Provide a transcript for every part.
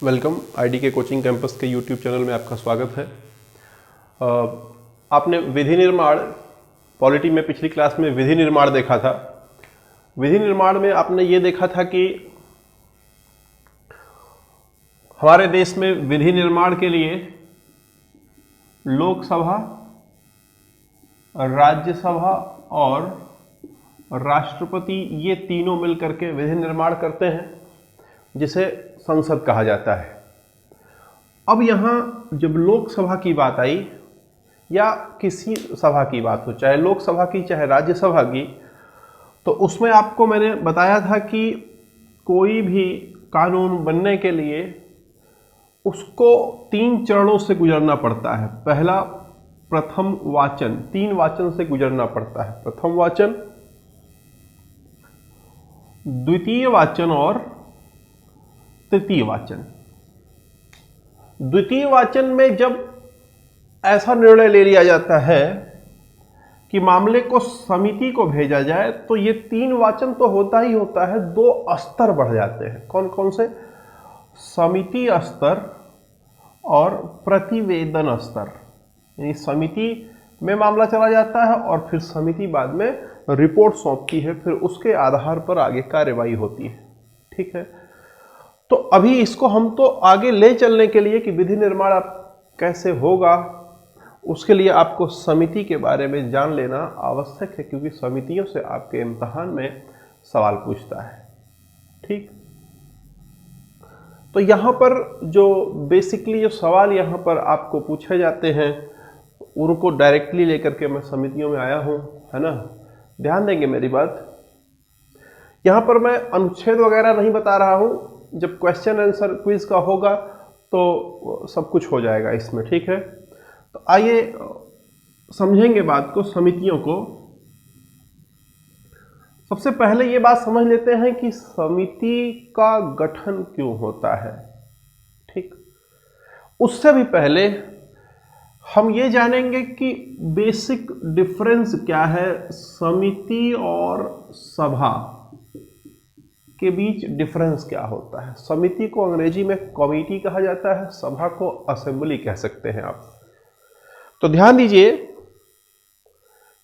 Welcome ID के coaching campus के YouTube channel में आपका स्वागत है। आपने विधि निर्माण पॉलिटी में पिछली क्लास में विधि निर्माण देखा था। विधि निर्माण में आपने ये देखा था कि हमारे देश में विधि निर्माण के लिए लोकसभा, राज्यसभा और राष्ट्रपति ये तीनों मिलकर के विधि निर्माण करते हैं, जिसे संसद कहा जाता है। अब यहाँ जब लोकसभा की बात आई या किसी सभा की बात हो, चाहे लोकसभा की चाहे राज्यसभा की, तो उसमें आपको मैंने बताया था कि कोई भी कानून बनने के लिए उसको 3 चरणों से गुजरना पड़ता है। पहला प्रथम वाचन, 3 वाचन से गुजरना पड़ता है। प्रथम वाचन, द्वितीय वाचन और तृतीय वाचन। द्वितीय वाचन में जब ऐसा निर्णय ले लिया जाता है कि मामले को समिति को भेजा जाए, तो ये 3 वाचन तो होता ही होता है, 2 स्तर बढ़ जाते हैं। कौन कौन से? समिति स्तर और प्रतिवेदन स्तर। यानी समिति में मामला चला जाता है और फिर समिति बाद में रिपोर्ट सौंपती है, फिर उसके आधार पर आगे कार्यवाही होती है। ठीक है, तो अभी इसको हम तो आगे ले चलने के लिए कि विधि निर्माण आप कैसे होगा, उसके लिए आपको समिति के बारे में जान लेना आवश्यक है, क्योंकि समितियों से आपके इम्तिहान में सवाल पूछता है। ठीक, तो यहाँ पर जो बेसिकली जो सवाल यहाँ पर आपको पूछे जाते हैं उनको डायरेक्टली लेकर के मैं समितियों में आया हूँ, है ना। ध्यान देंगे मेरी बात। यहाँ पर मैं अनुच्छेद वगैरह नहीं बता रहा हूँ। जब क्वेश्चन आंसर क्विज का होगा तो सब कुछ हो जाएगा इसमें। ठीक है, तो आइए समझेंगे बात को, समितियों को। सबसे पहले ये बात समझ लेते हैं कि समिति का गठन क्यों होता है। ठीक, उससे भी पहले हम ये जानेंगे कि बेसिक डिफरेंस क्या है समिति और सभा के बीच। डिफरेंस क्या होता है? समिति को अंग्रेजी में कमेटी कहा जाता है, सभा को असेंबली कह सकते हैं आप। तो ध्यान दीजिए,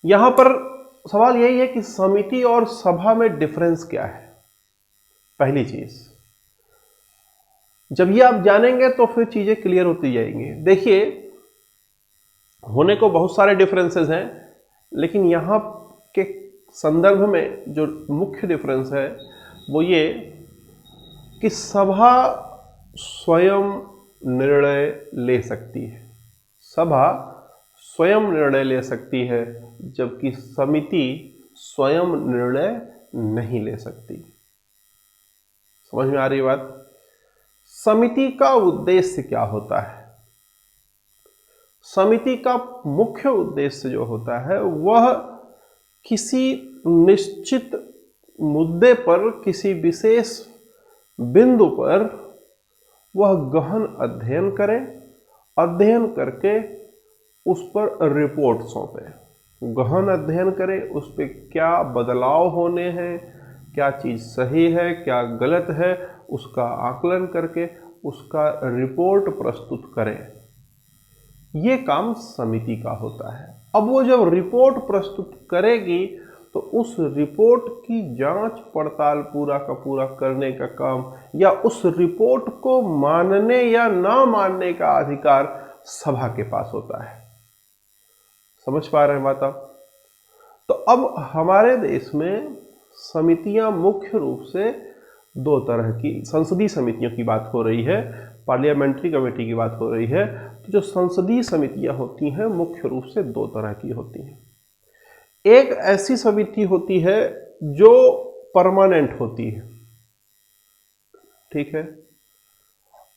यहां पर सवाल यही है कि समिति और सभा में डिफरेंस क्या है। पहली चीज, जब ये आप जानेंगे तो फिर चीजें क्लियर होती जाएंगी। देखिए, होने को बहुत सारे डिफरेंसेस हैं, लेकिन यहां के संदर्भ में जो मुख्य डिफरेंस है वो ये कि सभा स्वयं निर्णय ले सकती है। सभा स्वयं निर्णय ले सकती है, जबकि समिति स्वयं निर्णय नहीं ले सकती। समझ में आ रही बात? समिति का उद्देश्य क्या होता है? समिति का मुख्य उद्देश्य जो होता है वह किसी निश्चित मुद्दे पर, किसी विशेष बिंदु पर वह गहन अध्ययन करे, अध्ययन करके उस पर रिपोर्ट सौंपे। गहन अध्ययन करे, उस पर क्या बदलाव होने हैं, क्या चीज़ सही है, क्या गलत है, उसका आकलन करके उसका रिपोर्ट प्रस्तुत करे। ये काम समिति का होता है। अब वो जब रिपोर्ट प्रस्तुत करेगी तो उस रिपोर्ट की जांच पड़ताल पूरा का पूरा करने का काम या उस रिपोर्ट को मानने या ना मानने का अधिकार सभा के पास होता है। समझ पा रहे हैं बात आप? तो अब हमारे देश में समितियां मुख्य रूप से 2 तरह की, संसदीय समितियों की बात हो रही है, पार्लियामेंट्री कमेटी की बात हो रही है। तो जो संसदीय समितियां होती हैं मुख्य रूप से 2 तरह की होती हैं। एक ऐसी समिति होती है जो परमानेंट होती है, ठीक है,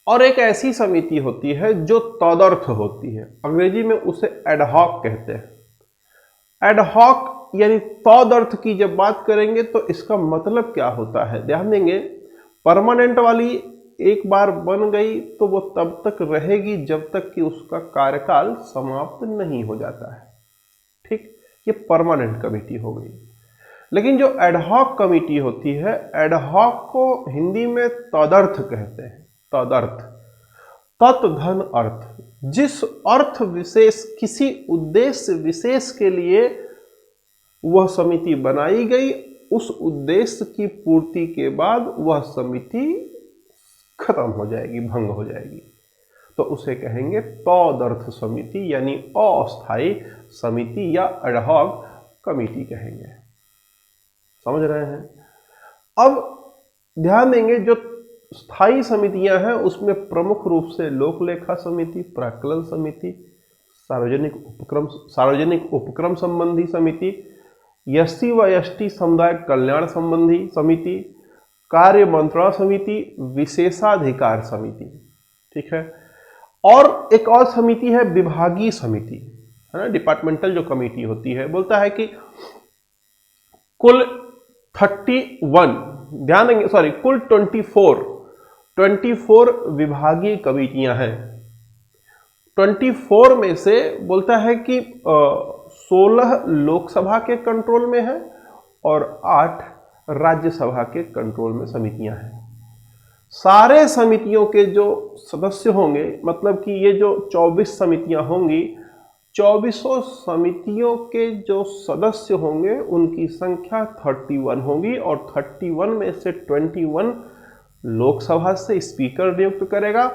और एक ऐसी समिति होती है जो तदर्थ होती है। अंग्रेजी में उसे एडहॉक कहते हैं। एडहॉक यानी तदर्थ की जब बात करेंगे तो इसका मतलब क्या होता है, ध्यान देंगे। परमानेंट वाली एक बार बन गई तो वो तब तक रहेगी जब तक कि उसका कार्यकाल समाप्त नहीं हो जाता है। ठीक, ये परमानेंट कमेटी हो गई। लेकिन जो एडहॉक कमेटी होती है, एडहॉक को हिंदी में तदर्थ कहते हैं। तदर्थ, तत् धन अर्थ, जिस अर्थ विशेष किसी उद्देश्य विशेष के लिए वह समिति बनाई गई, उस उद्देश्य की पूर्ति के बाद वह समिति खत्म हो जाएगी, भंग हो जाएगी, तो उसे कहेंगे तदर्थ समिति, यानी अस्थायी समिति या एडहॉक कमेटी कहेंगे। समझ रहे हैं? अब ध्यान देंगे, जो स्थायी समितियां हैं उसमें प्रमुख रूप से लोक लेखा समिति, प्राक्कलन समिति, सार्वजनिक उपक्रम संबंधी समिति, एससी व एसटी समुदाय कल्याण संबंधी समिति, कार्य मंत्रणा समिति, विशेषाधिकार समिति, ठीक है। और एक और समिति है विभागीय समिति, है ना, डिपार्टमेंटल जो कमेटी होती है। बोलता है कि कुल 31, ध्यान देंगे, सॉरी, कुल 24 विभागीय कमेटियां हैं। 24 में से बोलता है कि 16 लोकसभा के कंट्रोल में है और 8 राज्यसभा के कंट्रोल में समितियां हैं। सारे समितियों के जो सदस्य होंगे, मतलब कि ये जो 24 समितियां होंगी, 24 समितियों के जो सदस्य होंगे उनकी संख्या 31 होगी, और 31 में से 21 लोकसभा से स्पीकर नियुक्त करेगा,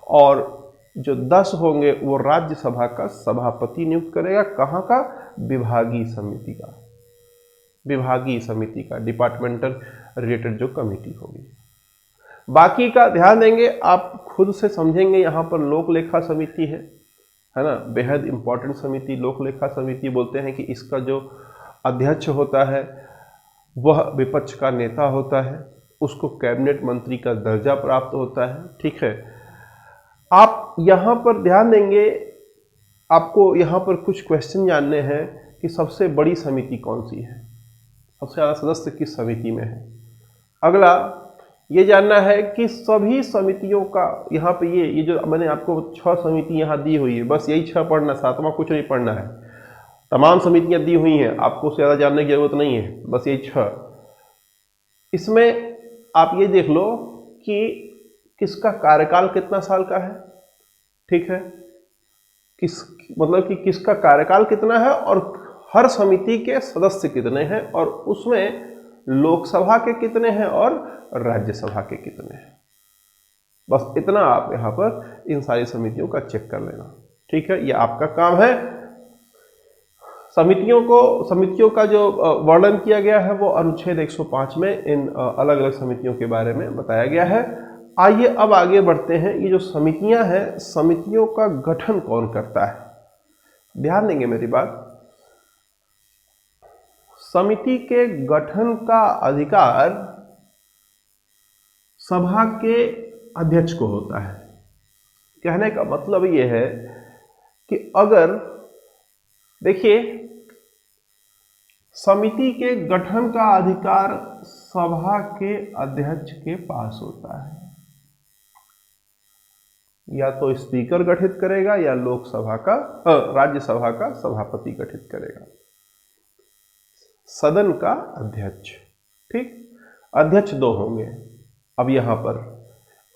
और जो 10 होंगे वो राज्यसभा का सभापति नियुक्त करेगा। कहाँ का? विभागीय समिति का, विभागीय समिति का, डिपार्टमेंटल रिलेटेड जो कमेटी होगी। बाकी का ध्यान देंगे, आप खुद से समझेंगे। यहाँ पर लोक लेखा समिति है ना, बेहद इंपॉर्टेंट समिति। लोक लेखा समिति बोलते हैं कि इसका जो अध्यक्ष होता है वह विपक्ष का नेता होता है, उसको कैबिनेट मंत्री का दर्जा प्राप्त होता है, ठीक है। आप यहाँ पर ध्यान देंगे, आपको यहाँ पर कुछ क्वेश्चन जानने हैं कि सबसे बड़ी समिति कौन सी है, सबसे ज़्यादा सदस्य किस समिति में है। अगला ये जानना है कि सभी समितियों का, यहाँ पे ये जो मैंने आपको 6 समिति यहाँ दी हुई है, बस यही 6 पढ़ना, 7वां कुछ नहीं पढ़ना है। तमाम समितियाँ दी हुई हैं, आपको उससे ज़्यादा जानने की जरूरत नहीं है, बस यही 6। इसमें आप ये देख लो कि किसका कार्यकाल कितना साल का है, ठीक है, मतलब कि किसका कार्यकाल कितना है, और हर समिति के सदस्य कितने हैं, और उसमें लोकसभा के कितने हैं और राज्यसभा के कितने हैं। बस इतना आप यहाँ पर इन सारी समितियों का चेक कर लेना, ठीक है। ये आपका काम है। समितियों का जो वर्णन किया गया है वो अनुच्छेद 105 में इन अलग अलग समितियों के बारे में बताया गया है। आइए अब आगे बढ़ते हैं। ये जो समितियां हैं, समितियों का गठन कौन करता है? ध्यान देंगे मेरी बात। समिति के गठन का अधिकार सभा के अध्यक्ष को होता है। कहने का मतलब ये है कि अगर देखिए, समिति के गठन का अधिकार सभा के अध्यक्ष के पास होता है। या तो स्पीकर गठित करेगा या लोकसभा का राज्यसभा का सभापति गठित करेगा। सदन का अध्यक्ष, ठीक। अध्यक्ष 2 होंगे। अब यहां पर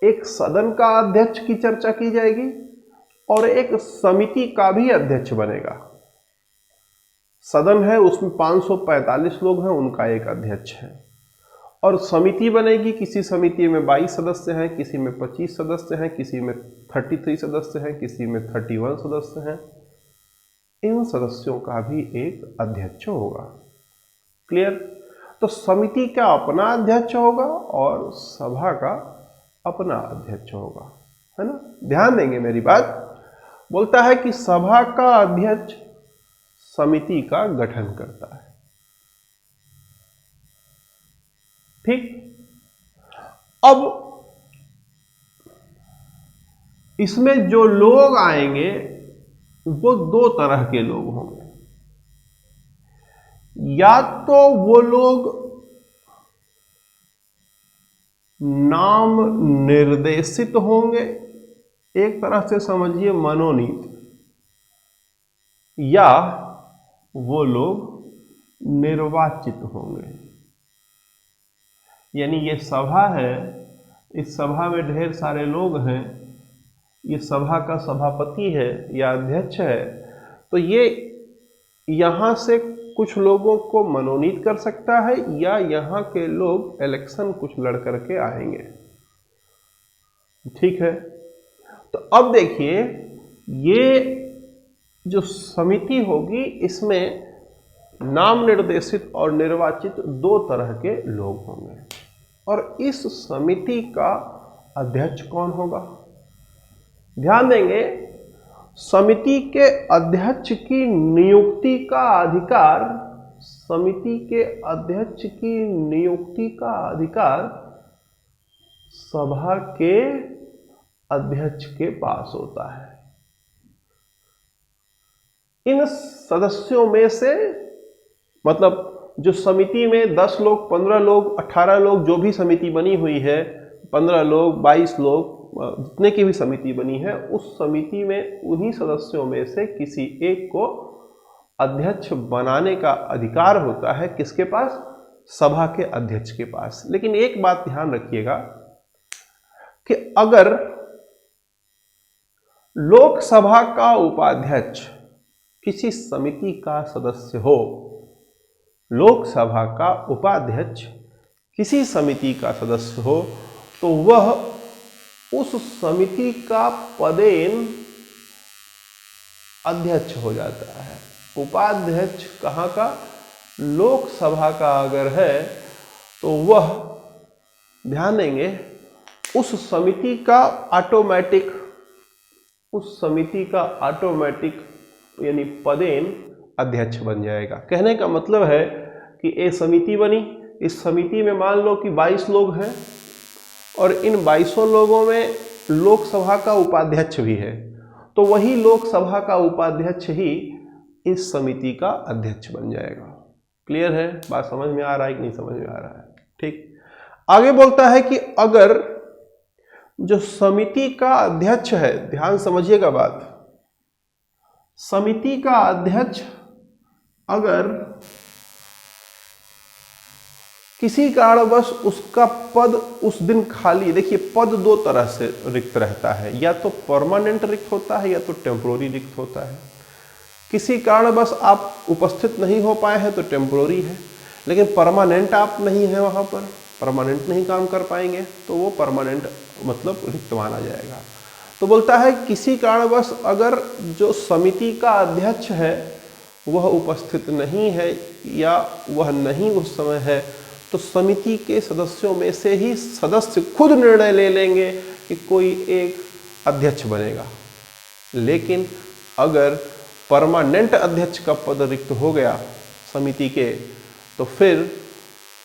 एक सदन का अध्यक्ष की चर्चा की जाएगी और एक समिति का भी अध्यक्ष बनेगा। सदन है, उसमें 545 लोग हैं, उनका एक अध्यक्ष है। और समिति बनेगी, किसी समिति में 22 सदस्य हैं, किसी में 25 सदस्य हैं, किसी में 33 सदस्य हैं, किसी में 31 सदस्य हैं। इन सदस्यों का भी एक अध्यक्ष होगा। क्लियर? तो समिति का अपना अध्यक्ष होगा और सभा का अपना अध्यक्ष होगा, है ना। ध्यान देंगे मेरी बात। बोलता है कि सभा का अध्यक्ष समिति का गठन करता है, ठीक। अब इसमें जो लोग आएंगे वो 2 तरह के लोग होंगे। या तो वो लोग नाम निर्देशित होंगे, एक तरह से समझिए मनोनीत, या वो लोग निर्वाचित होंगे। यानी ये सभा है, इस सभा में ढेर सारे लोग हैं, ये सभा का सभापति है या अध्यक्ष है, तो ये यहाँ से कुछ लोगों को मनोनीत कर सकता है या यहाँ के लोग इलेक्शन कुछ लड़ करके आएंगे। ठीक है, तो अब देखिए ये जो समिति होगी इसमें नाम निर्देशित और निर्वाचित दो तरह के लोग होंगे। और इस समिति का अध्यक्ष कौन होगा? ध्यान देंगे, समिति के अध्यक्ष की नियुक्ति का अधिकार, समिति के अध्यक्ष की नियुक्ति का अधिकार सभा के अध्यक्ष के पास होता है। इन सदस्यों में से, मतलब जो समिति में 10 लोग, 15 लोग, 18 लोग, जो भी समिति बनी हुई है, 15 लोग, 22 लोग, जितने की भी समिति बनी है, उस समिति में उन्हीं सदस्यों में से किसी एक को अध्यक्ष बनाने का अधिकार होता है। किसके पास? सभा के अध्यक्ष के पास। लेकिन एक बात ध्यान रखिएगा कि अगर लोकसभा का उपाध्यक्ष किसी समिति का सदस्य हो, लोकसभा का उपाध्यक्ष किसी समिति का सदस्य हो, तो वह उस समिति का पदेन अध्यक्ष हो जाता है। उपाध्यक्ष कहाँ का? लोकसभा का अगर है तो वह, ध्यान देंगे, उस समिति का ऑटोमेटिक यानी पदेन अध्यक्ष बन जाएगा। कहने का मतलब है कि ये समिति बनी, इस समिति में मान लो कि 22 लोग हैं और इन 22 लोगों में लोकसभा का उपाध्यक्ष भी है, तो वही लोकसभा का उपाध्यक्ष ही इस समिति का अध्यक्ष बन जाएगा। क्लियर है? बात समझ में आ रहा है कि नहीं समझ में आ रहा है? ठीक। आगे बोलता है कि अगर जो समिति का अध्यक्ष है, ध्यान समझिएगा बात, समिति का अध्यक्ष अगर किसी कारणवश उसका पद उस दिन खाली, देखिए पद दो तरह से रिक्त रहता है, या तो परमानेंट रिक्त होता है या तो टेम्पोररी रिक्त होता है। किसी कारणवश आप उपस्थित नहीं हो पाए हैं तो टेम्पोररी है, लेकिन परमानेंट आप नहीं है, वहां पर परमानेंट नहीं काम कर पाएंगे तो वो परमानेंट मतलब रिक्त माना जाएगा। तो बोलता है किसी कारणवश अगर जो समिति का अध्यक्ष है वह उपस्थित नहीं है या वह नहीं उस समय है, तो समिति के सदस्यों में से ही सदस्य खुद निर्णय ले लेंगे कि कोई एक अध्यक्ष बनेगा। लेकिन अगर परमानेंट अध्यक्ष का पद रिक्त हो गया समिति के, तो फिर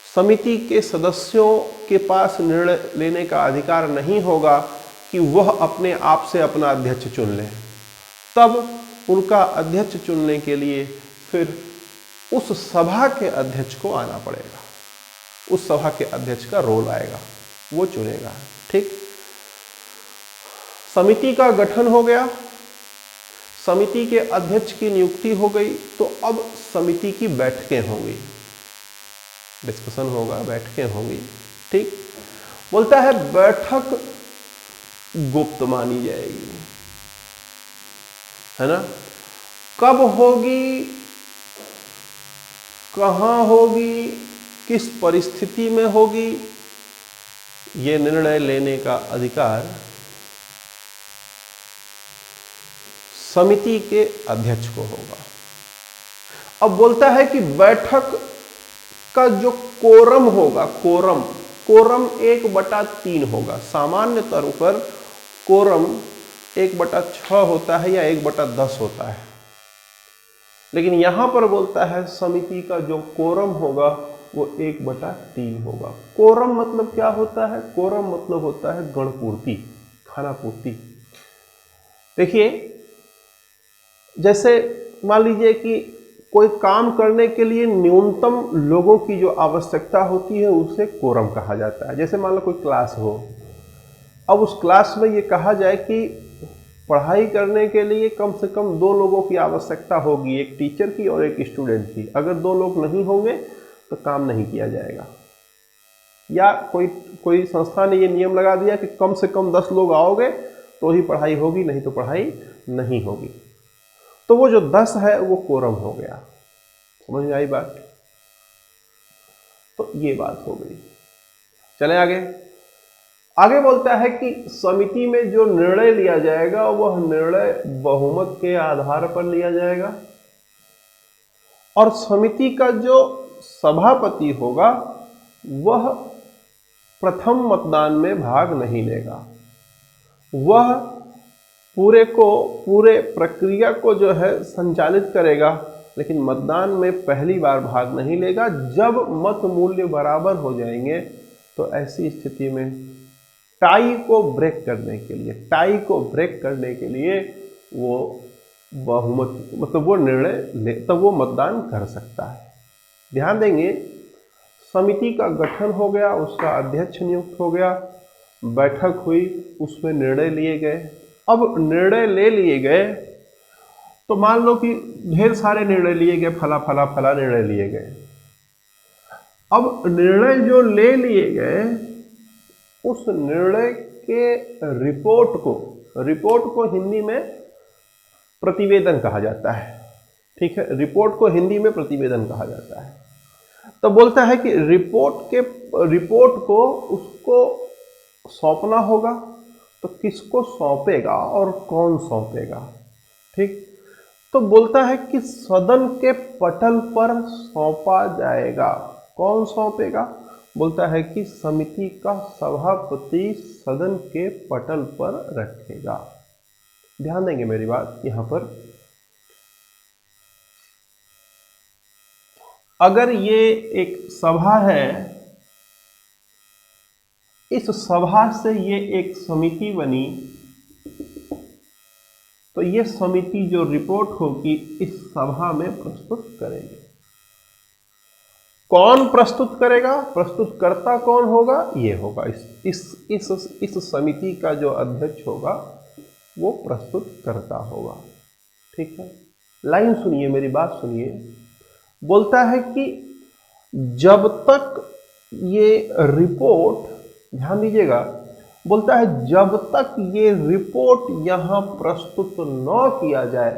समिति के सदस्यों के पास निर्णय लेने का अधिकार नहीं होगा कि वह अपने आप से अपना अध्यक्ष चुन लें। तब उनका अध्यक्ष चुनने के लिए फिर उस सभा के अध्यक्ष को आना पड़ेगा, उस सभा के अध्यक्ष का रोल आएगा, वो चुनेगा। ठीक, समिति का गठन हो गया, समिति के अध्यक्ष की नियुक्ति हो गई, तो अब समिति की बैठकें होंगी, डिस्कशन होगा, बैठकें होंगी। ठीक, बोलता है बैठक गुप्त मानी जाएगी, है ना। कब होगी, कहां होगी, किस परिस्थिति में होगी, ये निर्णय लेने का अधिकार समिति के अध्यक्ष को होगा। अब बोलता है कि बैठक का जो कोरम होगा, कोरम 1/3 होगा। सामान्य तौर पर कोरम 1/6 होता है या 1/10 होता है, लेकिन यहां पर बोलता है समिति का जो कोरम होगा वो 1/3 होगा। कोरम मतलब क्या होता है? कोरम मतलब होता है गणपूर्ति, खाना पूर्ति। देखिए, जैसे मान लीजिए कि कोई काम करने के लिए न्यूनतम लोगों की जो आवश्यकता होती है उसे कोरम कहा जाता है। जैसे मान लो कोई क्लास हो, अब उस क्लास में ये कहा जाए कि पढ़ाई करने के लिए कम से कम 2 लोगों की आवश्यकता होगी, एक टीचर की और एक स्टूडेंट की। अगर 2 लोग नहीं होंगे तो काम नहीं किया जाएगा। या कोई संस्था ने ये नियम लगा दिया कि कम से कम 10 लोग आओगे तो ही पढ़ाई होगी, नहीं तो पढ़ाई नहीं होगी, तो वो जो 10 है वो कोरम हो गया। समझ में आई बात? तो ये बात हो गई। चले आगे बोलता है कि समिति में जो निर्णय लिया जाएगा वह निर्णय बहुमत के आधार पर लिया जाएगा और समिति का जो सभापति होगा वह प्रथम मतदान में भाग नहीं लेगा। वह पूरे प्रक्रिया को जो है संचालित करेगा, लेकिन मतदान में पहली बार भाग नहीं लेगा। जब मत मूल्य बराबर हो जाएंगे तो ऐसी स्थिति में टाई को ब्रेक करने के लिए वो बहुमत मतलब वो निर्णय तब वो मतदान कर सकता है। ध्यान देंगे, समिति का गठन हो गया, उसका अध्यक्ष नियुक्त हो गया, बैठक हुई, उसमें निर्णय लिए गए। अब निर्णय ले लिए गए तो मान लो कि ढेर सारे निर्णय लिए गए, फला निर्णय लिए गए। अब निर्णय जो ले लिए गए उस निर्णय के रिपोर्ट को हिंदी में प्रतिवेदन कहा जाता है। ठीक है, रिपोर्ट को हिंदी में प्रतिवेदन कहा जाता है। तो बोलता है कि रिपोर्ट को उसको सौंपना होगा, तो किसको सौंपेगा और कौन सौंपेगा? ठीक, तो बोलता है कि सदन के पटल पर सौंपा जाएगा। कौन सौंपेगा? बोलता है कि समिति का सभापति सदन के पटल पर रखेगा। ध्यान देंगे मेरी बात यहां पर। अगर ये एक सभा है, इस सभा से ये एक समिति बनी, तो ये समिति जो रिपोर्ट होगी इस सभा में प्रस्तुत करेगी। कौन प्रस्तुत करेगा? प्रस्तुतकर्ता कौन होगा? ये होगा इस समिति का जो अध्यक्ष होगा वो प्रस्तुतकर्ता होगा। ठीक है, लाइन सुनिए, मेरी बात सुनिए। बोलता है कि जब तक ये रिपोर्ट, ध्यान दीजिएगा, बोलता है जब तक ये रिपोर्ट यहां प्रस्तुत न किया जाए,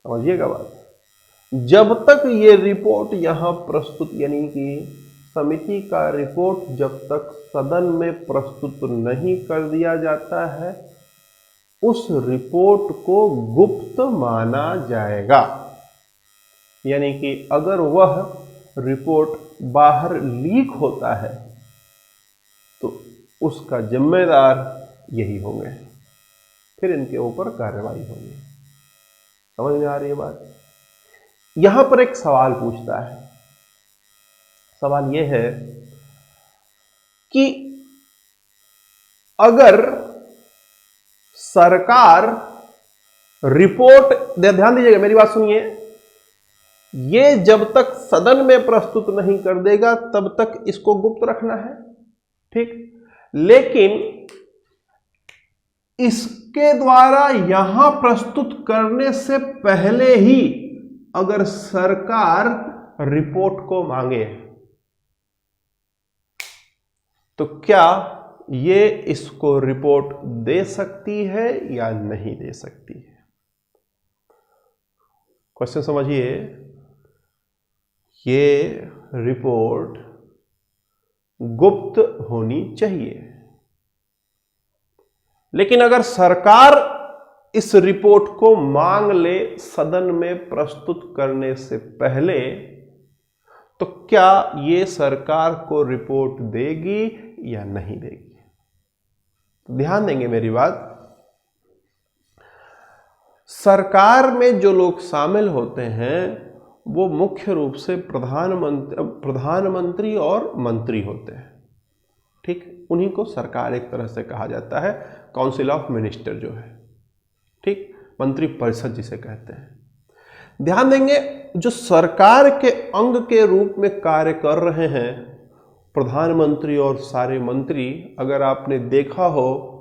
समझिएगा बात, जब तक ये रिपोर्ट यहां प्रस्तुत, यानी कि समिति का रिपोर्ट जब तक सदन में प्रस्तुत नहीं कर दिया जाता है, उस रिपोर्ट को गुप्त माना जाएगा। यानी कि अगर वह रिपोर्ट बाहर लीक होता है तो उसका जिम्मेदार यही होंगे, फिर इनके ऊपर कार्रवाई होगी। समझ में आ रही है बात? यहां पर एक सवाल पूछता है। सवाल यह है कि अगर सरकार रिपोर्ट, ध्यान दीजिएगा मेरी बात सुनिए, ये जब तक सदन में प्रस्तुत नहीं कर देगा तब तक इसको गुप्त रखना है। ठीक, लेकिन इसके द्वारा यहां प्रस्तुत करने से पहले ही अगर सरकार रिपोर्ट को मांगे तो क्या ये इसको रिपोर्ट दे सकती है या नहीं दे सकती है? क्वेश्चन समझिए। ये रिपोर्ट गुप्त होनी चाहिए, लेकिन अगर सरकार इस रिपोर्ट को मांग ले सदन में प्रस्तुत करने से पहले, तो क्या ये सरकार को रिपोर्ट देगी या नहीं देगी? ध्यान देंगे मेरी बात। सरकार में जो लोग शामिल होते हैं वो मुख्य रूप से प्रधानमंत्री और मंत्री होते हैं। ठीक, उन्हीं को सरकार एक तरह से कहा जाता है, काउंसिल ऑफ मिनिस्टर जो है। ठीक, मंत्री परिषद जिसे कहते हैं। ध्यान देंगे, जो सरकार के अंग के रूप में कार्य कर रहे हैं प्रधानमंत्री और सारे मंत्री, अगर आपने देखा हो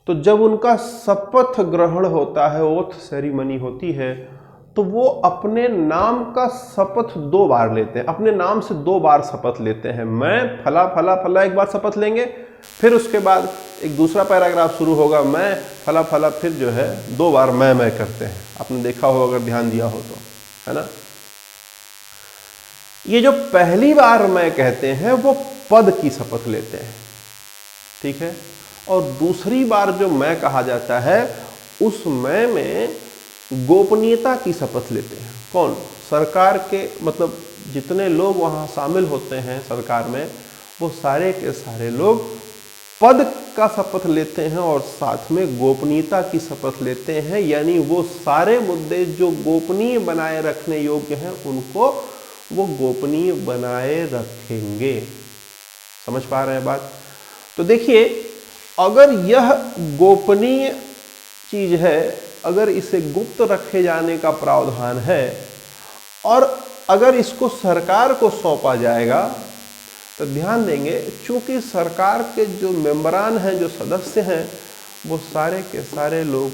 तो जब उनका शपथ ग्रहण होता है, ओथ सेरेमनी होती है, तो वो अपने नाम का शपथ 2 बार लेते हैं, अपने नाम से 2 बार शपथ लेते हैं। मैं फला फला फला एक बार शपथ लेंगे, फिर उसके बाद एक दूसरा पैराग्राफ शुरू होगा, मैं फला फला, फिर जो है 2 बार मैं करते हैं। आपने देखा हो, अगर ध्यान दिया हो तो, है ना। ये जो पहली बार मैं कहते हैं वो पद की शपथ लेते हैं, ठीक है। और दूसरी बार जो मैं कहा जाता है, उस मैं में गोपनीयता की शपथ लेते हैं। कौन? सरकार के, मतलब जितने लोग वहां शामिल होते हैं सरकार में, वो सारे के सारे लोग पद का शपथ लेते हैं और साथ में गोपनीयता की शपथ लेते हैं। यानी वो सारे मुद्दे जो गोपनीय बनाए रखने योग्य हैं, उनको वो गोपनीय बनाए रखेंगे। समझ पा रहे हैं बात? तो देखिए, अगर यह गोपनीय चीज है, अगर इसे गुप्त रखे जाने का प्रावधान है और अगर इसको सरकार को सौंपा जाएगा, तो ध्यान देंगे, चूंकि सरकार के जो मेंबरान हैं, जो सदस्य हैं, वो सारे के सारे लोग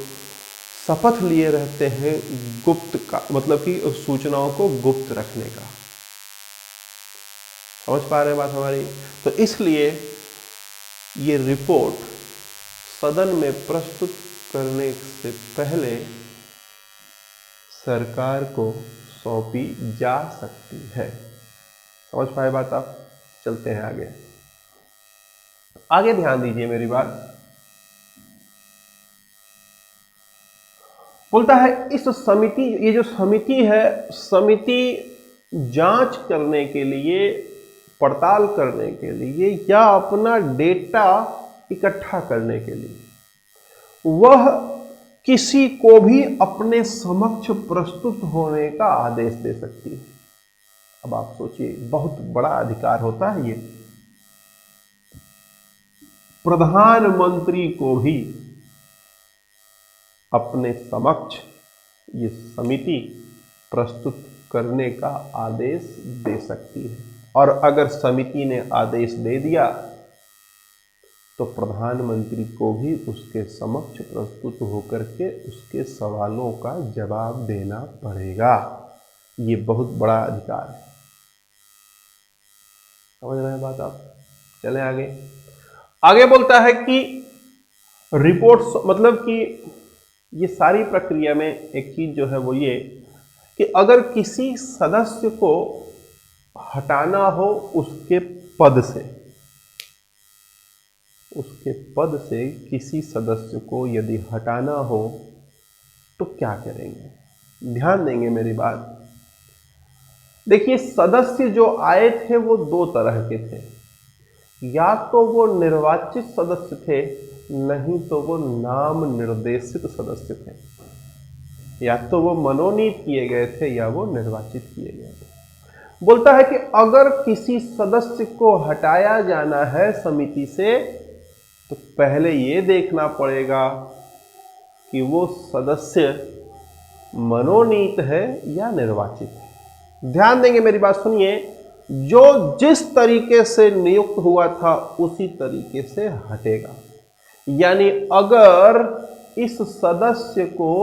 शपथ लिए रहते हैं गुप्त का, मतलब कि सूचनाओं को गुप्त रखने का। समझ पा रहे हैं बात हमारी? तो इसलिए ये रिपोर्ट सदन में प्रस्तुत करने से पहले सरकार को सौंपी जा सकती है। समझ पाए बात आप? चलते हैं आगे। आगे ध्यान दीजिए मेरी बात। बोलता है इस समिति, ये जो समिति है, समिति जांच करने के लिए, पड़ताल करने के लिए या अपना डेटा इकट्ठा करने के लिए वह किसी को भी अपने समक्ष प्रस्तुत होने का आदेश दे सकती है। अब आप सोचिए, बहुत बड़ा अधिकार होता है ये। प्रधानमंत्री को भी अपने समक्ष ये समिति प्रस्तुत करने का आदेश दे सकती है, और अगर समिति ने आदेश दे दिया तो प्रधानमंत्री को भी उसके समक्ष प्रस्तुत होकर के उसके सवालों का जवाब देना पड़ेगा। ये बहुत बड़ा अधिकार है। समझ रहे हैं बात आप? चलें आगे। आगे बोलता है कि रिपोर्ट, मतलब कि ये सारी प्रक्रिया में एक चीज जो है वो ये कि अगर किसी सदस्य को हटाना हो उसके पद से, उसके पद से किसी सदस्य को यदि हटाना हो तो क्या करेंगे? ध्यान देंगे मेरी बात। देखिए, सदस्य जो आए थे वो 2 तरह के थे। या तो वो निर्वाचित सदस्य थे, नहीं तो वो नाम निर्देशित सदस्य थे। या तो वो मनोनीत किए गए थे या वो निर्वाचित किए गए थे। बोलता है कि अगर किसी सदस्य को हटाया जाना है समिति से, तो पहले ये देखना पड़ेगा कि वो सदस्य मनोनीत है या निर्वाचित है। ध्यान देंगे मेरी बात, सुनिए। जो जिस तरीके से नियुक्त हुआ था उसी तरीके से हटेगा। यानी अगर इस सदस्य को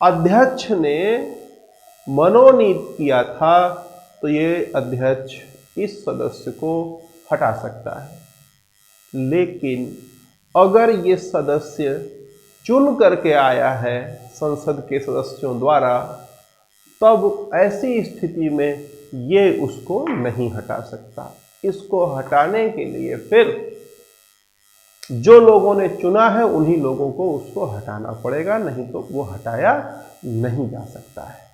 अध्यक्ष ने मनोनीत किया था तो ये अध्यक्ष इस सदस्य को हटा सकता है। लेकिन अगर ये सदस्य चुन करके आया है संसद के सदस्यों द्वारा, तब ऐसी स्थिति में ये उसको नहीं हटा सकता। इसको हटाने के लिए फिर जो लोगों ने चुना है उन्हीं लोगों को उसको हटाना पड़ेगा, नहीं तो वो हटाया नहीं जा सकता है।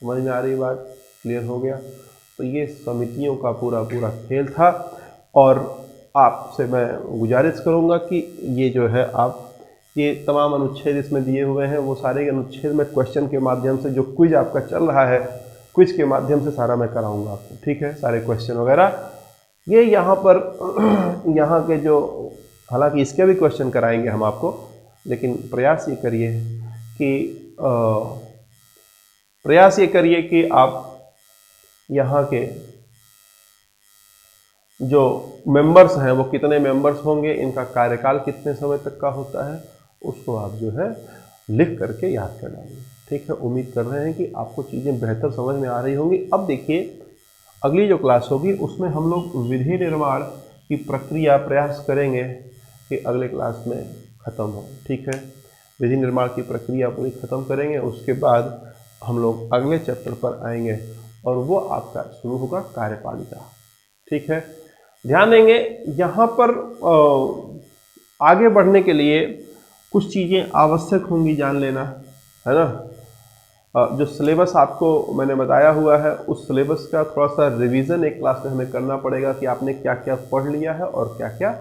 समझ में आ रही बात? क्लियर हो गया? तो ये समितियों का पूरा खेल था। और आपसे मैं गुजारिश करूंगा कि ये जो है आप ये तमाम अनुच्छेद इसमें दिए हुए हैं, वो सारे अनुच्छेद में क्वेश्चन के माध्यम से, जो क्विज आपका चल रहा है, क्विज के माध्यम से सारा मैं कराऊंगा आपको, ठीक है? सारे क्वेश्चन वगैरह ये यहाँ पर यहाँ के जो, हालांकि इसके भी क्वेश्चन कराएंगे हम आपको, लेकिन प्रयास ये करिए कि आप यहाँ के जो मेंबर्स हैं वो कितने मेंबर्स होंगे, इनका कार्यकाल कितने समय तक का होता है, उसको आप जो है लिख करके याद कर डालिए। ठीक है, उम्मीद कर रहे हैं कि आपको चीज़ें बेहतर समझ में आ रही होंगी। अब देखिए अगली जो क्लास होगी उसमें हम लोग विधि निर्माण की प्रक्रिया प्रयास करेंगे कि अगले क्लास में ख़त्म हो। ठीक है, विधि निर्माण की प्रक्रिया पूरी ख़त्म करेंगे, उसके बाद हम लोग अगले चैप्टर पर आएंगे और वो आपका शुरू होगा कार्यपालिका। ठीक है, ध्यान देंगे यहाँ पर आगे बढ़ने के लिए कुछ चीज़ें आवश्यक होंगी जान लेना, है ना। जो सिलेबस आपको मैंने बताया हुआ है उस सिलेबस का थोड़ा सा रिवीजन एक क्लास में हमें करना पड़ेगा कि आपने क्या क्या पढ़ लिया है और क्या क्या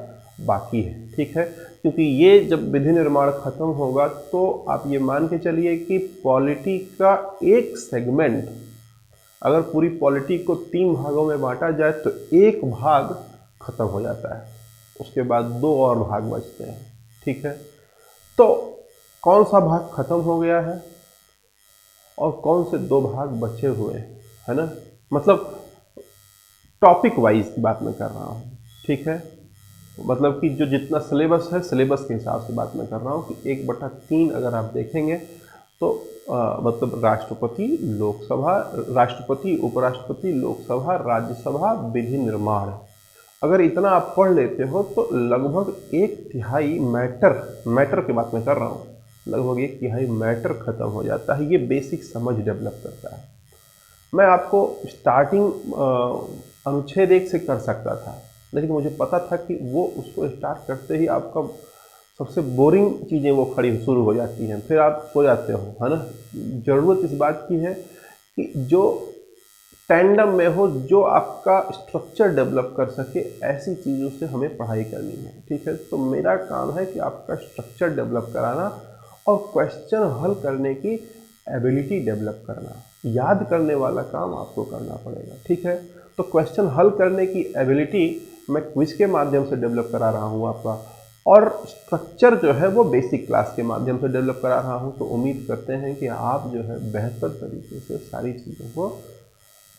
बाकी है। ठीक है, क्योंकि ये जब विधि निर्माण खत्म होगा तो आप ये मान के चलिए कि पॉलिटी का एक सेगमेंट, अगर पूरी पॉलिटी को 3 भागों में बांटा जाए तो एक भाग खत्म हो जाता है, उसके बाद 2 और भाग बचते हैं। ठीक है, तो कौन सा भाग खत्म हो गया है और कौन से 2 भाग बचे हुए हैं, है ना। मतलब टॉपिक वाइज की बात मैं कर रहा हूँ। ठीक है, मतलब कि जो जितना सिलेबस है सिलेबस के हिसाब से बात मैं कर रहा हूँ कि 1/3 अगर आप देखेंगे तो मतलब राष्ट्रपति, लोकसभा, राष्ट्रपति, उपराष्ट्रपति, लोकसभा, राज्यसभा, विधि निर्माण, अगर इतना आप पढ़ लेते हो तो लगभग 1/3 मैटर की बात मैं कर रहा हूँ, लगभग 1/3 मैटर खत्म हो जाता है। ये बेसिक समझ डेवलप करता है। मैं आपको स्टार्टिंग अनुच्छेद 1 से कर सकता था, लेकिन मुझे पता था कि वो उसको स्टार्ट करते ही आपका सबसे बोरिंग चीज़ें वो खड़ी शुरू हो जाती हैं, फिर आप सो जाते हो, है ना। ज़रूरत इस बात की है कि जो टैंडम में हो, जो आपका स्ट्रक्चर डेवलप कर सके, ऐसी चीज़ों से हमें पढ़ाई करनी है। ठीक है, तो मेरा काम है कि आपका स्ट्रक्चर डेवलप कराना और क्वेश्चन हल करने की एबिलिटी डेवलप करना, याद करने वाला काम आपको करना पड़ेगा। ठीक है, तो क्वेश्चन हल करने की एबिलिटी मैं क्विज के माध्यम से डेवलप करा रहा हूँ आपका, और स्ट्रक्चर जो है वो बेसिक क्लास के माध्यम से डेवलप करा रहा हूँ। तो उम्मीद करते हैं कि आप जो है बेहतर तरीके से सारी चीज़ों को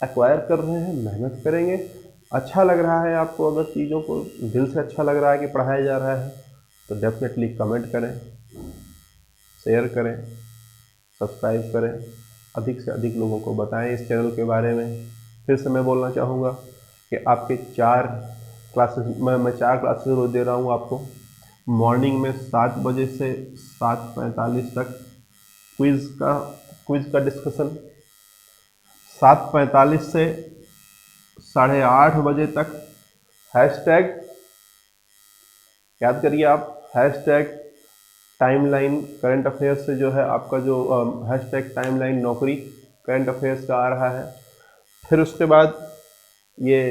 एक्वायर कर रहे हैं, मेहनत करेंगे। अच्छा लग रहा है आपको, अगर चीज़ों को दिल से अच्छा लग रहा है कि पढ़ाया जा रहा है तो डेफिनेटली कमेंट करें, शेयर करें, सब्सक्राइब करें, अधिक से अधिक लोगों को बताएं इस चैनल के बारे में। फिर से मैं बोलना चाहूँगा कि आपके 4 क्लासेस मैं 4 क्लासेस रोज़ दे रहा हूँ आपको। मॉर्निंग में 7 बजे से 7:45 तक क्विज़ का डिस्कशन, 7:45 से 8:30 बजे तक हैशटैग, याद करिए आप, हैशटैग टाइमलाइन करंट अफेयर्स से जो है आपका जो हैशटैग टाइमलाइन नौकरी करंट अफेयर्स का आ रहा है। फिर उसके बाद ये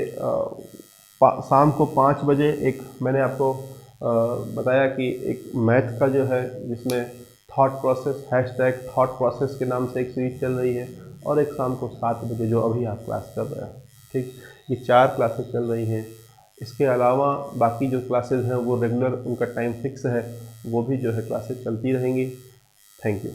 शाम को 5 बजे एक मैंने आपको बताया कि एक मैथ का जो है जिसमें thought process, hashtag thought process के नाम से एक सीरीज चल रही है, और एक शाम को 7 बजे जो अभी आप क्लास कर रहे हैं। ठीक, ये 4 क्लासेस चल रही हैं। इसके अलावा बाकी जो क्लासेस हैं वो रेगुलर, उनका टाइम फिक्स है, वो भी जो है क्लासेस चलती रहेंगी। Thank you.